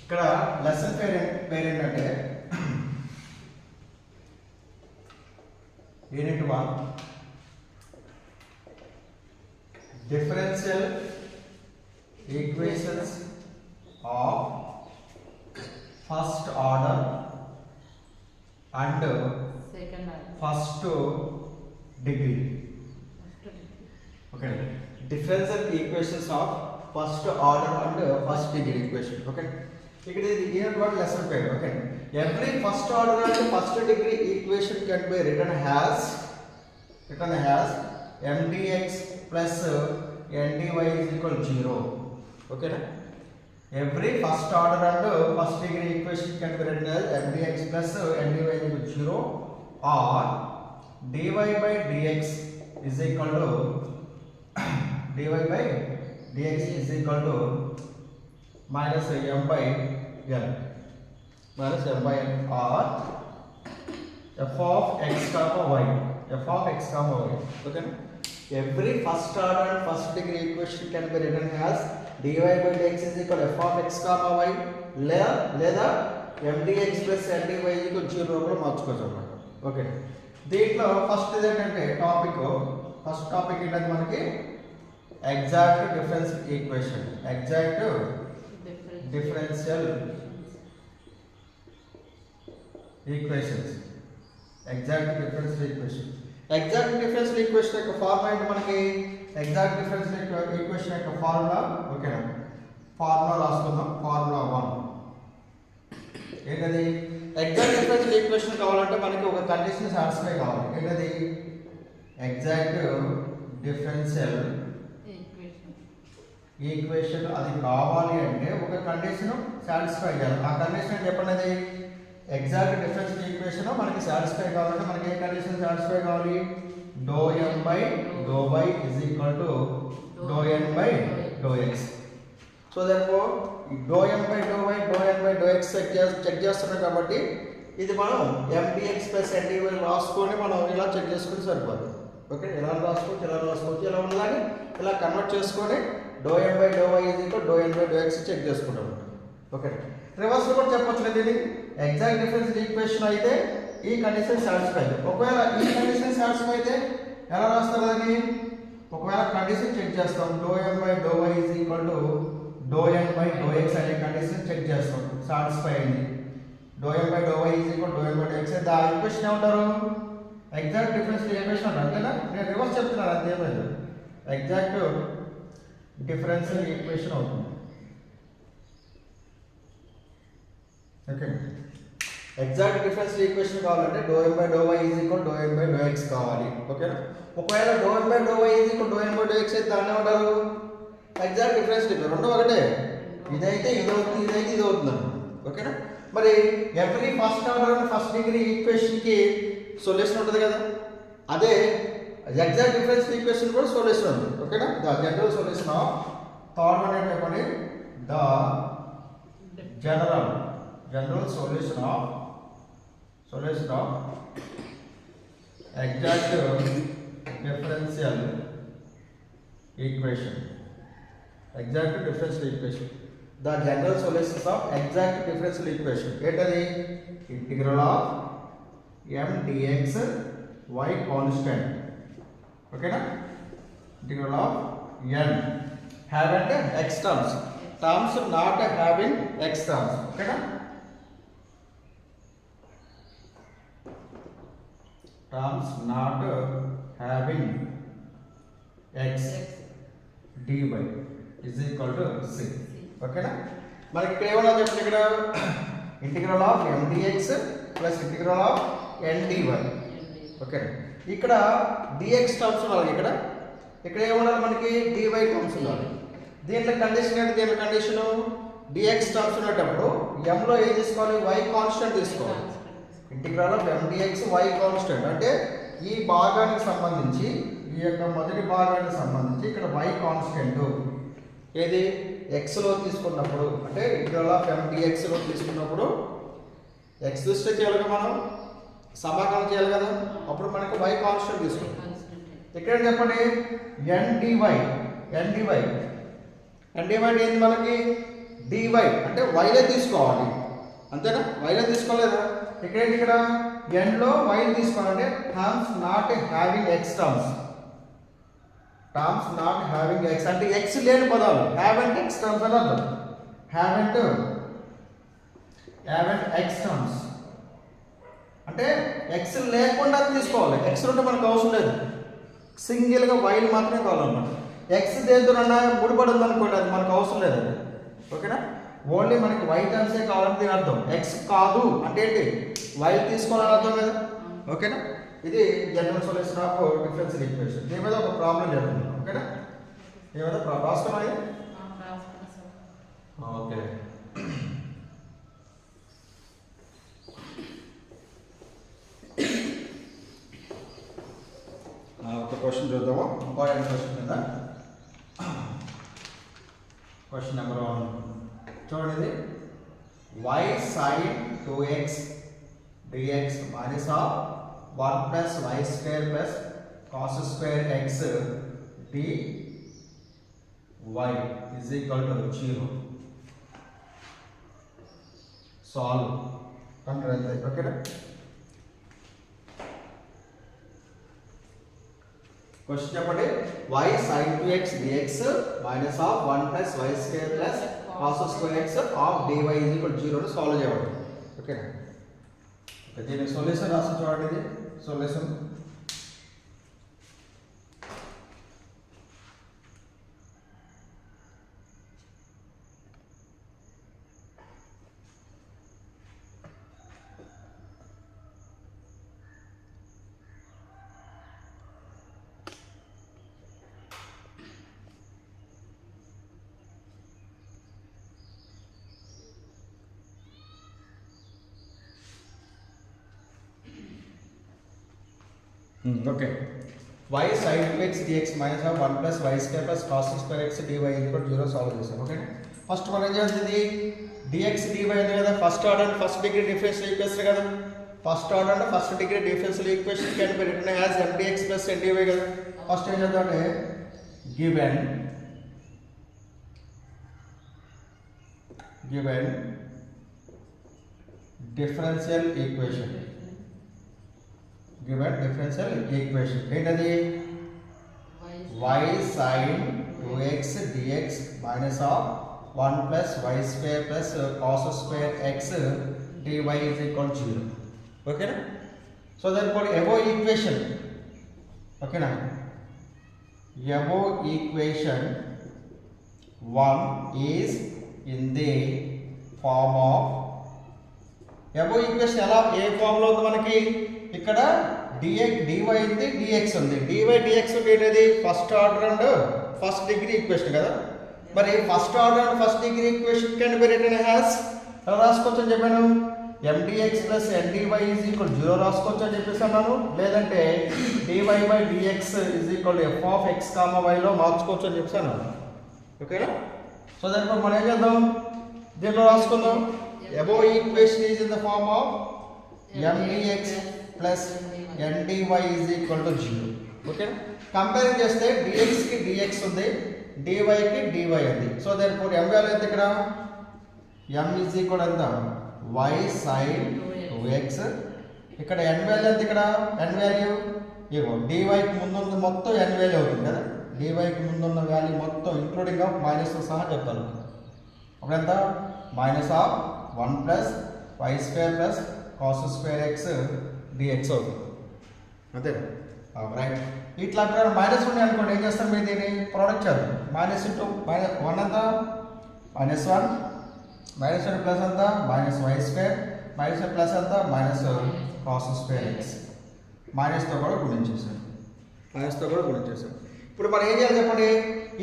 ఇక్కడ లెసన్ పేరు ఏంటంటే unit 1 differential equations of first order and first degree. Okay, differential equations of first order and first degree equation. Okay, ఇక్కడ ఇది unit 1 lesson పేరు. Okay, every first order and first degree equation can be return has mdx plus ndy is equal to 0. ఓకేనా, every first order and first degree equation can be written as mdx plus ndy is equal to 0 or dy by dx is equal to dy by dx is equal to minus m by n or f of x comma y. Okay, every first order and first degree equation can be written as dy by dx is equal to f of x comma y లేదా mdx plus ndy is equal to 0 కూడా మార్చుకోవచ్చు అన్నమాట. Okay, దీంట్లో first ఏంటంటే first topic ఏంటంటే మనకి exact differential equation. Exact differential equations. Exact differential equation యొక్క formula ఏంటి మనకి? ఎగ్జాక్ట్ డిఫరెన్షియల్ ఈక్వేషన్ యొక్క ఫార్ములా. ఓకేనా, ఫార్ములా రాసుకుందాం. ఫార్ములా 1 ఏంటది? ఎగ్జాక్ట్ డిఫరెన్షియల్ ఈక్వేషన్ కావాలంటే మనకి ఒక కండిషన్ సాటిస్ఫై కావాలి. ఏంటది? ఎగ్జాక్ట్ డిఫరెన్షియల్ ఈక్వేషన్ అది కావాలి అంటే ఒక కండిషన్ సాటిస్ఫై చేయాలి. ఆ కండిషన్ చెప్పండి. ఎగ్జాక్ట్ డిఫరెన్షియల్ ఈక్వేషన్ మనకి సాటిస్ఫై కావాలంటే మనకి ఏ కండిషన్ సాటిస్ఫై కావాలి? m by y is equal to n by x. So therefore m by y n by x check చేస్తున్నాం కాబట్టి ఇది మనం mdx plus ndy రాసుకొని మనం ఇలా చెక్ చేసుకుంటే సరిపోతుంది. ఓకే, ఎలా రాసుకోవచ్చు ఎలా ఉండాలని ఇలా కన్వర్ట్ చేసుకొని m by y is equal to n by x check చేసుకుంటాం. ఓకే, రివర్స్ లో కూడా చెప్పొచ్చు కదా. ఇది ఎగ్జాక్ట్ డిఫరెన్షియల్ ఈక్వేషన్ అయితే ఈ కండిషన్ సాటిస్ఫై అయితే, ఒకవేళ ఈ కండిషన్ సాటిస్ఫై అయితే ఎలా రాస్తారు దాన్ని? ఒకవేళ కండిషన్ చెక్ చేస్తాం. m by y is equal to n by x అనే కండిషన్ చెక్ చేస్తాం, సాటిస్ఫై అయింది. m by y is equal to n by x అయితే ఆ ఈక్వేషన్ ఏమంటారు? ఎగ్జాక్ట్ డిఫరెన్షియల్ ఈక్వేషన్ అంటారు. అంతేనా? నేను రివర్స్ చెప్తున్నాను, అంతేమైంది. ఎగ్జాక్ట్ డిఫరెన్షియల్ ఈక్వేషన్ అవుతుంది. ఓకే, ఎగ్జాక్ట్ డిఫరెన్షియల్ ఈక్వేషన్ కావాలంటే m by y is equal to n by x కావాలి. ఓకేనా, ఒకవేళ m by y is equal to n by x అయితే దాన్ని ఏమంటారు? Exact differential equation. రెండు ఒకటే, ఇదైతే ఇది అవుతుంది, ఇదైతే ఇది అవుతుంది అన్నమాట. ఓకేనా, మరి every first order and first degree equation కి సొల్యూషన్ ఉంటుంది కదా, అదే ఎగ్జాక్ట్ డిఫరెన్షియల్ ఈక్వేషన్ కూడా సొల్యూషన్ ఉంది. ఓకేనా, the general solution of third one ఏంటంటే the general solution of exact differential equation. The general solutions of exact differential equation. ఏంటది? Integral of m dx y constant. ఓకేనా, integral of n having x terms not having x terms. ఓకేనా, terms not having x dy is equal to c. ఓకేనా, మనకి ఇక్కడ ఏమన్నా చెప్పండి. ఇక్కడ integral of m dx plus integral of n dy. Okay, ఇక్కడ dx terms ఉండాలి. ఇక్కడ ఏముండాలి? మనకి dy టర్మ్స్ ఉండాలి. దీంట్లో కండిషన్ ఏంటి? దీంట్లో కండిషన్ dx టర్మ్స్ ఉన్నప్పుడు m లో ఏం తీసుకోవాలి? y కాన్స్టెంట్ తీసుకోవాలి. Integral of m dx y constant అంటే ఈ భాగానికి సంబంధించి, ఈ యొక్క మొదటి భాగానికి సంబంధించి ఇక్కడ y కాన్స్టెంట్ ఏది? x లో తీసుకున్నప్పుడు, అంటే ఇంటిగ్రల్ ఆఫ్ m dx లో తీసుకున్నప్పుడు x దృష్టి చేయాలి మనం, సమాకలనం చేయాలి కదా, అప్పుడు మనకు y కాన్స్టెంట్ తీసుకుంటాం. ఇక్కడ చెప్పండి n dy ఏంది మనకి? dy అంటే వైలే తీసుకోవాలి అంతేనా వైలే తీసుకోలేదా ఇక్కడ n లో y తీసుకోవాలంటే terms not having x terms not having x అంటే x లేని పదాలు హ్యావెంట్ x టర్మ్స్ అని అర్థం హ్యావెంట్ x టర్మ్స్ అంటే x లేకుండా తీసుకోవాలి x ఉంటే మనకు అవసరం లేదు సింగిల్గా వైల్ మాత్రమే కావాలన్నమాట x దేంతోనన్నా ముడిపడి ఉందనుకోండి అది మనకు అవసరం లేదు ఓకేనా ఓన్లీ మనకి y టర్మ్సే కావాలని దీని అర్థం x కాదు అంటే ఏంటి వైల్ తీసుకోవాలని అర్థం కదా ఓకేనా ఇది general solution of differential equation దీని మీద ఒక ప్రాబ్లం జరుగుతుంది ఓకేనా దీని మీద రాసుకున్నా ఓకే ఒక క్వశ్చన్ చూద్దాము ఇంపార్టెంట్ క్వశ్చన్ కదా క్వశ్చన్ నెంబర్ 1 చూడండి y sin 2x dx minus of 1 plus y square plus cos square x dy is equal to 0 solve కంటే ఓకేనా క్వశ్చన్ చెప్పండి y sin 2x dx minus of 1 plus y square plus cos square x of dy is equal to 0 ని solve చేయాలి ఓకేనా దీని solution రాసి చూడండి ఇది solution okay y sin 2x dx minus 1 plus y square plus cos square x dy equal to 0 solve చేసాం okay first మనం ఏం చేయాల్సింది dx dy ఉంది కదా first order and first degree differential equation కదా first order and first degree differential equation can be written as mdx plus ndy కదా first ఏం చేద్దామంటే given differential equation ఏంటది y sin 2x dx minus of 1 plus y square plus cos square x dy is equal to 0 ఓకేనా so therefore above equation ఓకేనా above equation 1 is in the form of above equation ఎలా ఏ form లో ఉంది మనకి ఇక్కడ dx dy ఉంది dx ఉంది dy dx అంటే ఏంటది first order and first degree equation కదా మరి first order and first degree equation can be written as ఎలా రాసుకోవచ్చు అని చెప్పాను mdx plus ndy is equal to 0 రాసుకోవచ్చు అని చెప్పేసి అన్నాను లేదంటే dy by dx is equal to f of x, y లో మార్చుకోవచ్చు అని చెప్పేసి అన్నాను ఓకేనా సో దానిపై మనం ఏం చేద్దాం దీంట్లో రాసుకుందాం above equation is in the form of mdx plus ndy is equal to 0 okay compare చేస్తే dx కి dx ఉంది dy కి dy ఉంది సో therefore m వాల్యూ ఎంత ఇక్కడ m is equal ఎంత y sin 2x ఇక్కడ n వాల్యూ ఎంత ఇక్కడ n వాల్యూ ఇగో dy కి ముందు ఉన్న మొత్తం n వాల్యూ అవుతుంది కదా dy కి ముందు ఉన్న వాల్యూ మొత్తం ఇంక్లూడింగ్ ఆఫ్ మైనస్ తో సహా చెప్తాను అప్పుడు ఎంత minus of 1 plus y square plus cos square x dx అవుతుంది అంతేనా రైట్ ఇట్లా మైనస్ ఉన్నాయి అనుకోండి ఏం చేస్తాం మీరు దీన్ని ప్రోడక్ట్ చేద్దాం మైనస్ ఇంటూ మైనస్ 1 అంతా మైనస్ 1 మైనస్ 1 ప్లస్ అంతా minus y square minus 1 plus అంతా మైనస్ cos స్క్వేర్ x మైనస్తో కూడా గుణించేసాం ఇప్పుడు మనం ఏం చేయాలి చెప్పండి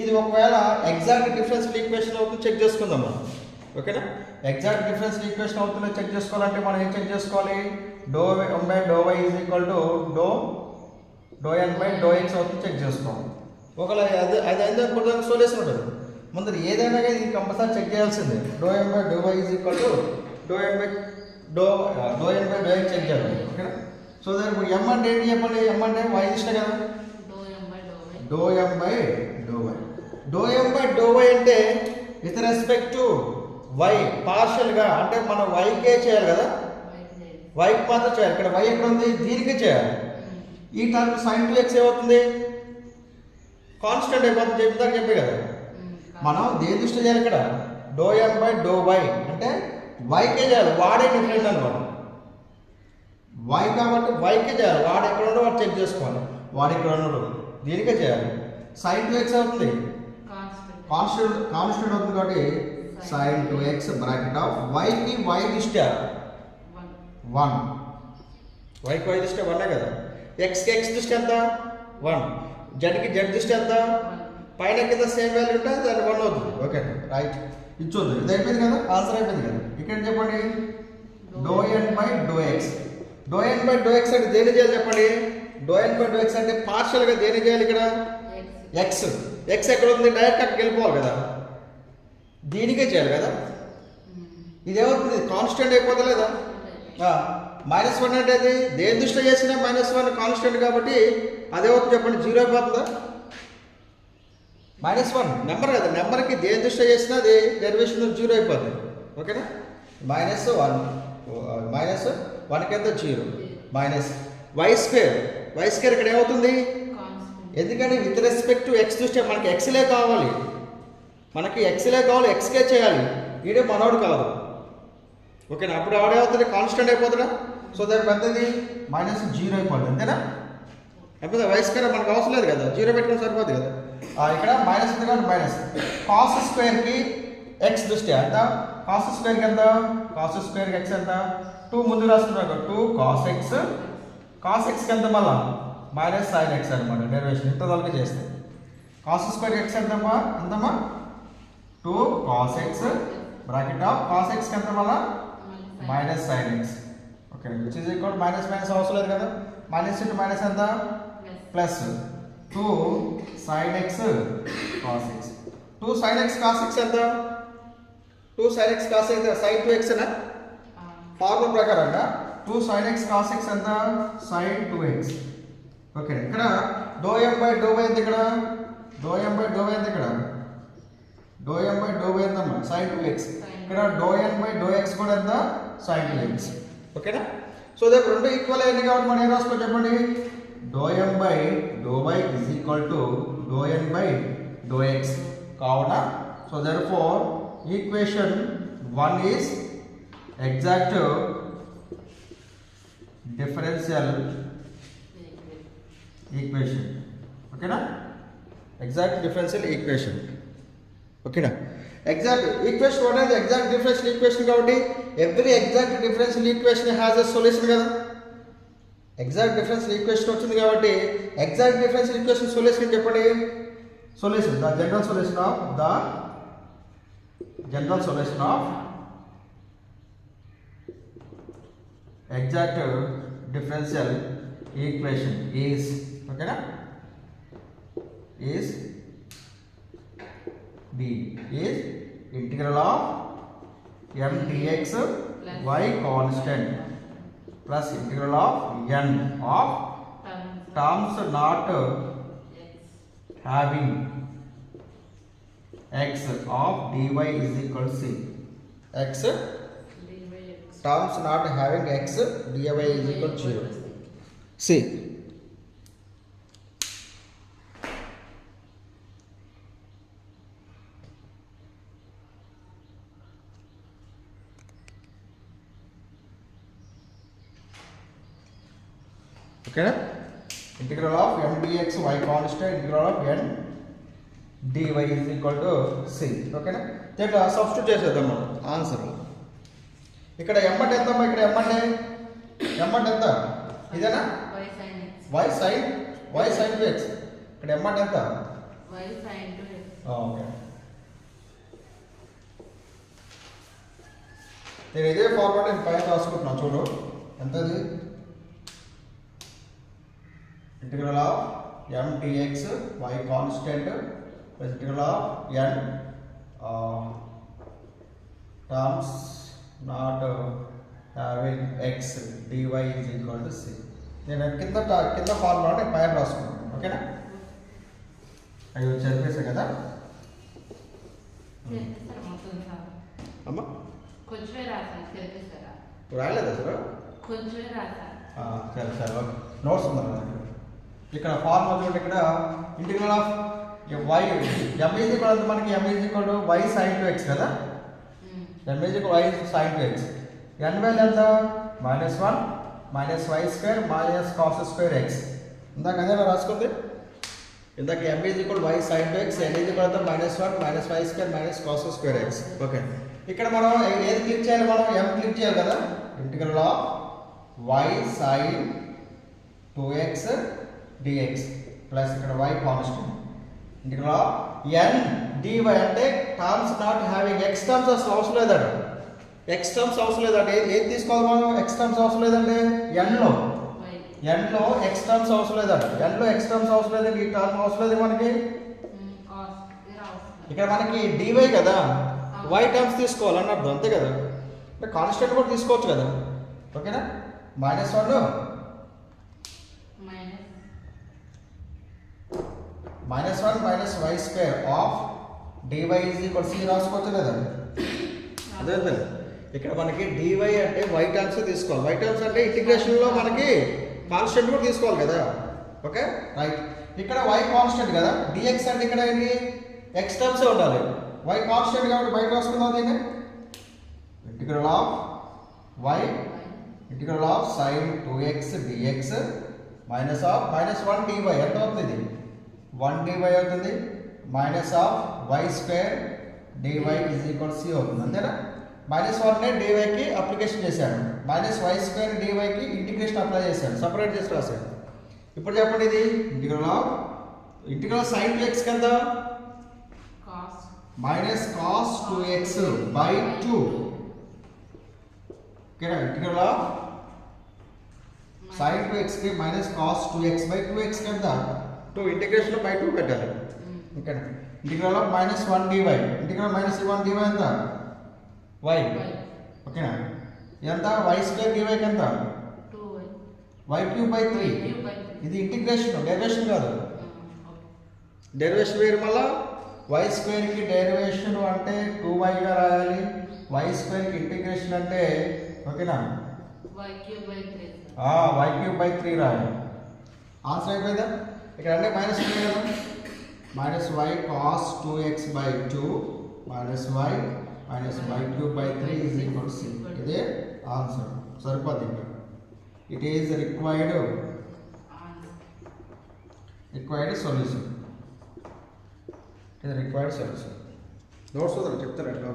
ఇది ఒకవేళ ఎగ్జాక్ట్ డిఫరెన్షియల్ ఈక్వేషన్ అవుతుంది చెక్ చేసుకుందాం మనం ఓకేనా ఎగ్జాక్ట్ డిఫరెన్షియల్ ఈక్వేషన్ అవుతుందో చెక్ చేసుకోవాలంటే మనం ఏం చెక్ చేసుకోవాలి do m by do y is equal to do n by do x అవుతుంది చెక్ చేసుకోవాలి ఒకవేళ అది అయింది అనుకుంటే సొల్యూషన్ ఉంటుంది ముందు ఏదైనా కానీ ఇది కంపల్సరీ చెక్ చేయాల్సిందే do m by do y is equal to do n by do x check చేయాలి ఓకేనా సో దానికి m అంటే ఏంటి చెప్పండి m అంటే y ఇష్టం కదా do m by do y అంటే విత్ రెస్పెక్ట్ టు వై పార్షియల్గా అంటే మనం వైకే చేయాలి కదా, వైకి మాత్రం చేయాలి. ఇక్కడ వై ఎక్కడ ఉంది, దీనికే చేయాలి. ఈ టర్మ్ sin 2x ఏమవుతుంది, కాన్స్టెంట్ అయిపోతుంది. చెప్పే కదా మనం దేని దృష్టి చేయాలి ఇక్కడ, ∂m/∂y అంటే వైకే చేయాలి, వాడే డిఫరెంట్ అనమాట. వై కాబట్టి వైకే చేయాలి, వాడు ఎక్కడ ఉండో వాడు చెక్ చేసుకోవాలి, వాడు ఇక్కడ ఉండడు, దీనికే చేయాలి. sin 2x అవుతుంది, కాన్స్టెంట్ అవుతుంది కాబట్టి sin 2x బ్రాకెట్ ఆఫ్ వైకి వై దిష్ట 1, వైకి వై దిష్ట 1 కదా, ఎక్స్కి ఎక్స్ దిష్ట ఎంత 1, జెడ్కి జెడ్ దిష్ట ఎంత, పైన కింద సేమ్ వాల్యూ ఉంటే దాన్ని 1 అవుతుంది. ఓకే రైట్, ఇచ్చొద్దు, ఇది అయిపోయింది కదా, ఆన్సర్ అయిపోయింది కదా. ఇక్కడ చెప్పండి ∂n/∂x, ∂n/∂x అంటే దేని చేయాలి చెప్పండి, ∂n/∂x అంటే పార్షియల్గా దేని చేయాలి ఇక్కడ, ఎక్స్ ఎక్కడ ఉంది, డైరెక్ట్ అక్కడికి వెళ్ళిపోవాలి కదా, దీనికే చేయాలి కదా. ఇదేమవుతుంది, కాన్స్టెంట్ అయిపోతుంది లేదా, -1 అంటే అది దేని దృష్టిలో చేసినా -1 కాన్స్టెంట్ కాబట్టి అదేమవుతుంది చెప్పండి, 0 అయిపోతుందా. -1 నెంబర్ కదా, నెంబర్కి దేని దృష్టిలో చేసినా అది డెరివేషన్ 0 అయిపోతుంది. ఓకేనా, -1 కింద 0 మైనస్ y² ఇక్కడ ఏమవుతుంది, ఎందుకంటే విత్ రెస్పెక్ట్ టు ఎక్స్ దృష్ట్యా మనకి ఎక్స్లే కావాలి, ఎక్స్కే చేయాలి, ఈడే మనోడు కాదు. ఓకేనా, అప్పుడు ఆడేమవుతుంది, కాన్స్టెంట్ అయిపోతుందా. సో దాని పెద్దది -0 అయిపోతుంది, అంతేనా. అయిపోతే y² మనకు అవసరం లేదు కదా, 0 పెట్టుకుని సరిపోతుంది కదా. ఇక్కడ మైనస్ ఉంది కాబట్టి మైనస్, cos² ఎక్స్ దృష్ట్యా ఎంత, cos² ఎంత, cos² ఎక్స్ ఎంత, 2 ముందు రాసుకున్నాక 2 cos x ఎంత మళ్ళా -sin x అనమాట, డెరివేషన్ ఇంత దాకా చేస్తే cos² x ఎంతమ్మా 2 cos x bracket of cos x ఎంత మళ్ళా -sin x. Okay, which is equal minus అవసరం లేదు కదా, మైనస్ ఇంటూ మైనస్ ఎంత plus 2 sin x cos x, 2 sin x cos x ఎంత, 2 sin x cos x sin 2x నా formula ప్రకారంగా 2 sin x cos x ఎంత sin 2x. ఓకే, ఇక్కడ ∂m/∂y ఎంత, ఇక్కడ ∂m/∂y ఎంత, ఇక్కడ ∂m/∂y ఎంత sin 2x, ఇక్కడ ∂n/∂x కూడా ఎంత sin 2x. ఓకేనా, సో దగ్గర రెండు ఈక్వల్ అయింది కాబట్టి మనం ఏం రాసుకోవచ్చు చెప్పండి, ∂m/∂y is equal to ∂n/∂x కావున so therefore equation 1 is exact differential equation. ఓకేనా, ఎగ్జాక్ట్ డిఫరెన్షియల్ ఈక్వేషన్. ఓకేనా, ఎగ్జాక్ట్ ఈక్వేషన్ అనేది ఎగ్జాక్ట్ డిఫరెన్షియల్ ఈక్వేషన్ కాబట్టి every exact differential equation has a solution కదా. ఎగ్జాక్ట్ డిఫరెన్షియల్ ఈక్వేషన్ వచ్చింది కాబట్టి ఎగ్జాక్ట్ డిఫరెన్షియల్ ఈక్వేషన్ సొల్యూషన్ చెప్పండి, solution the general solution of exact differential equation is, okay na, is integral of m dx y constant plus integral of n of terms not having x of dy is equal to c, x terms not having x dy is equal to 0. See, okay, integral of m dx y constant, integral of n dy is equal to c. Okay na, then substitute చేసేద్దాం మనం answer. ఇక్కడ m అంటే ఎంత, ఇక్కడ m అంటే ఎంత, ఇదేనా y sin 2x, ఇక్కడ m అంటే ఎంత y sin 2x. ఓకే, నేను ఇదే ఫార్ములా నేను పైన రాసుకుంటున్నాను చూడు, ఎంతది, integral of m dx y constant plus integral of n terms not having x dy is equal to c. నేను కింద ఫార్ములా నేను పైన రాసుకున్నాను. ఓకేనా, అవి చదివేసా కదా. అమ్మా కొంచెమే రాసాను తెలిపిస్తారా? రాయలేదు అసలు కొంచెమే రాసాను. సరే సరే ఓకే. నోట్స్ ఉందా ఇక్కడ ఫార్ములా చూడండి. ఇక్కడ integral of y M is equal మనకి M is equal to y sine two x కదా. M is equal y sine two x. N value ఎంత -1 minus why square minus cos square x. ఇందాక అదే రాసుకుంది. ఇందాక M is equal y sine two x, N is equal -1 minus why square minus cos square x. Okay. ఇక్కడ మనం ఏది click చేయాలి? మనం ఎం క్లిక్ చేయాలి కదా. Integral of why sign 2x dx plus ఇక్కడ y constant. Integral of n dy అంటే terms not having x terms అసలు అవసరం లేదండి. x టర్మ్స్ అవసరం లేదండి. ఏది తీసుకోవాలి మనం? x టర్మ్స్ అవసరం లేదండి. n లో x టర్మ్స్ అవసరం లేదండి. n లో x టర్మ్స్ అవసరం లేదండి. ఈ టర్మ్ అవసరం లేదు మనకి. ఇక్కడ మనకి dy కదా, y టర్మ్స్ తీసుకోవాలని అర్థం, అంతే కదా. అంటే కాన్స్టెంట్ కూడా తీసుకోవచ్చు కదా. ఓకేనా. -1 -1 minus why square of dy is equal C రాసుకోవచ్చు లేదా? అదే ఇక్కడ మనకి dy అంటే y టర్మ్స్ తీసుకోవాలి. y టర్మ్స్ అంటే ఇంటిగ్రేషన్లో మనకి కాన్స్టెంట్ కూడా తీసుకోవాలి కదా. Okay right. ఇక్కడ y కాన్స్టెంట్ కదా, dx అంటే ఇక్కడ ఏంటి x టర్మ్స్ ఉండాలి. y కాన్స్టెంట్ కాబట్టి బయట రాసుకుందాం దీన్ని. Integral of y integral of sin 2x dx minus of -1 dy ఎంత అవుతుంది? 1 dy అవుతుంది. Minus of y square dy is equal C అవుతుంది, అంతేనా. -1 నే dy కి అప్లికేషన్ చేశాను, -y స్క్వేర్ dy కి ఇంటిగ్రేషన్ అప్లై చేశాను, సపరేట్ చేసి రాశాను. ఇప్పుడు చెప్పండి ఇది ఇంటిగ్రల్ ఆఫ్ sin 2x ఎంత? -cos 2x by 2. ఓకేనా. ఇంటిగ్రల్ ఆఫ్ sin 2x కి -cos 2x బై 2x ఎంత? 2 ఇంటిగ్రేషన్ బై 2 పెట్టాలి. ఓకేనా. Integral of -1 dy integral -1 dy ఎంత? y. ఓకేనా. ఎంత? y స్క్వేర్ dy కి ఎంత? 2y cube by 3. ఇది ఇంటిగ్రేషన్, డెరివేషన్ కాదు. డెరివేషన్ వేరు. మళ్ళా y స్క్వేర్ కి డెరివేషన్ అంటే 2y గా రాయాలి. y స్క్వేర్ కి ఇంటిగ్రేషన్ అంటే ఓకేనా y క్యూబ్ బై 3 రాయాలి. ఆన్సర్ అయిపోయిందా? ఇక్కడ అంటే మైనస్ ఉంది కదా, -y cos 2x by 2 -y y cube by 3 is equal C. ఇదే ఆన్సర్. సరిపోద్ది. ఇంకా ఇట్ ఈజ్ రిక్వైర్డ్ సొల్యూషన్. ఇది రిక్వైర్డ్ సొల్యూషన్. నోట్స్ చెప్తారు ఎట్లా